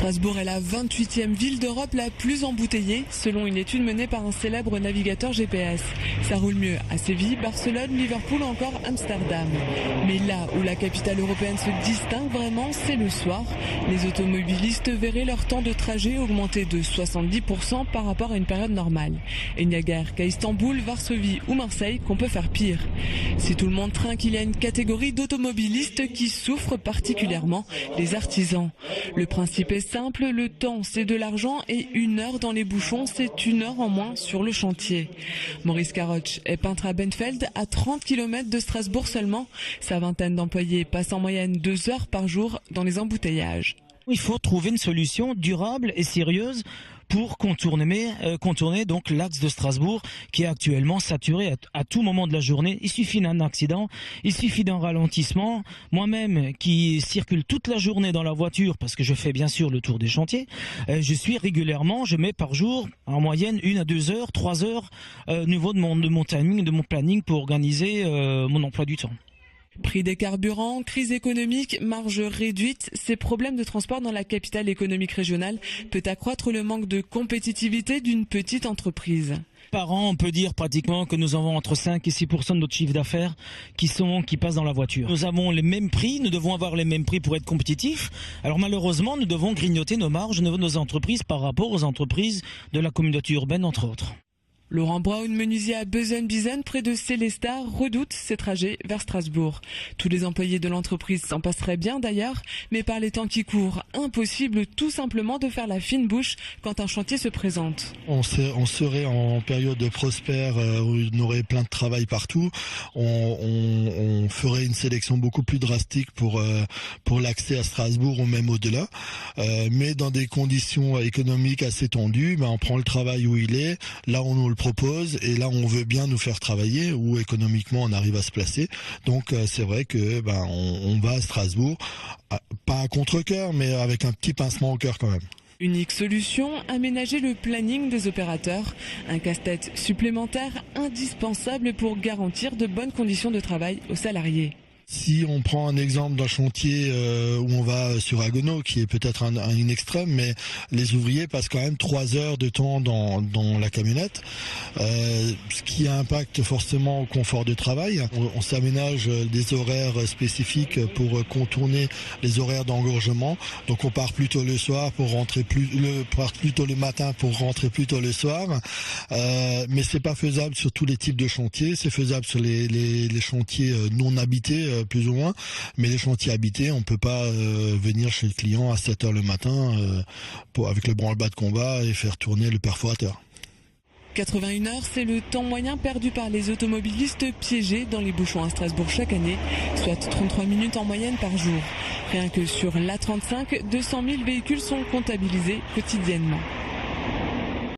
Strasbourg est la 28e ville d'Europe la plus embouteillée, selon une étude menée par un célèbre navigateur GPS. Ça roule mieux à Séville, Barcelone, Liverpool ou encore Amsterdam. Mais là où la capitale européenne se distingue vraiment, c'est le soir. Les automobilistes verraient leur temps de trajet augmenter de 70% par rapport à une période normale. Et il n'y a guère qu'à Istanbul, Varsovie ou Marseille qu'on peut faire pire. Si tout le monde trinque, il y a une catégorie d'automobilistes qui souffrent particulièrement, les artisans. Le principe est simple, le temps c'est de l'argent et 1 heure dans les bouchons c'est 1 heure en moins sur le chantier. Maurice Caroch est peintre à Benfeld, à 30 km de Strasbourg seulement. Sa vingtaine d'employés passent en moyenne 2 heures par jour dans les embouteillages. Il faut trouver une solution durable et sérieuse pour contourner donc l'axe de Strasbourg qui est actuellement saturé à tout moment de la journée. Il suffit d'un accident, il suffit d'un ralentissement. Moi-même qui circule toute la journée dans la voiture parce que je fais bien sûr le tour des chantiers, je mets par jour en moyenne 1 à 2 heures, 3 heures au niveau de mon timing, de mon planning pour organiser mon emploi du temps. Prix des carburants, crise économique, marge réduite, ces problèmes de transport dans la capitale économique régionale peut accroître le manque de compétitivité d'une petite entreprise. Par an, on peut dire pratiquement que nous avons entre 5 et 6% de notre chiffre d'affaires qui passent dans la voiture. Nous avons les mêmes prix, nous devons avoir les mêmes prix pour être compétitifs. Alors malheureusement, nous devons grignoter nos marges au niveau de nos entreprises par rapport aux entreprises de la communauté urbaine, entre autres. Laurent Braun, menuisier à Bezen-Bizen, près de Célestat, redoute ses trajets vers Strasbourg. Tous les employés de l'entreprise s'en passeraient bien d'ailleurs, mais par les temps qui courent, impossible tout simplement de faire la fine bouche quand un chantier se présente. On serait en période prospère où il y aurait plein de travail partout. On ferait une sélection beaucoup plus drastique pour l'accès à Strasbourg ou même au-delà. Mais dans des conditions économiques assez tendues, on prend le travail où il est, là on nous le propose et là on veut bien nous faire travailler où économiquement on arrive à se placer. Donc c'est vrai que on va à Strasbourg, pas à contre-cœur mais avec un petit pincement au cœur quand même. Unique solution, aménager le planning des opérateurs. Un casse-tête supplémentaire indispensable pour garantir de bonnes conditions de travail aux salariés. Si on prend un exemple d'un chantier où on va sur Haguenau, qui est peut-être une extrême, mais les ouvriers passent quand même 3 heures de temps dans la camionnette, ce qui impacte forcément au confort de travail. On s'aménage des horaires spécifiques pour contourner les horaires d'engorgement. Donc on part plutôt le soir pour rentrer plutôt le matin pour rentrer plutôt le soir. Mais c'est pas faisable sur tous les types de chantiers. C'est faisable sur les chantiers non habités plus ou moins, mais les chantiers habités, on ne peut pas venir chez le client à 7 heures le matin avec le branle-bas de combat et faire tourner le perforateur. 81 heures, c'est le temps moyen perdu par les automobilistes piégés dans les bouchons à Strasbourg chaque année, soit 33 minutes en moyenne par jour. Rien que sur l'A35, 200 000 véhicules sont comptabilisés quotidiennement.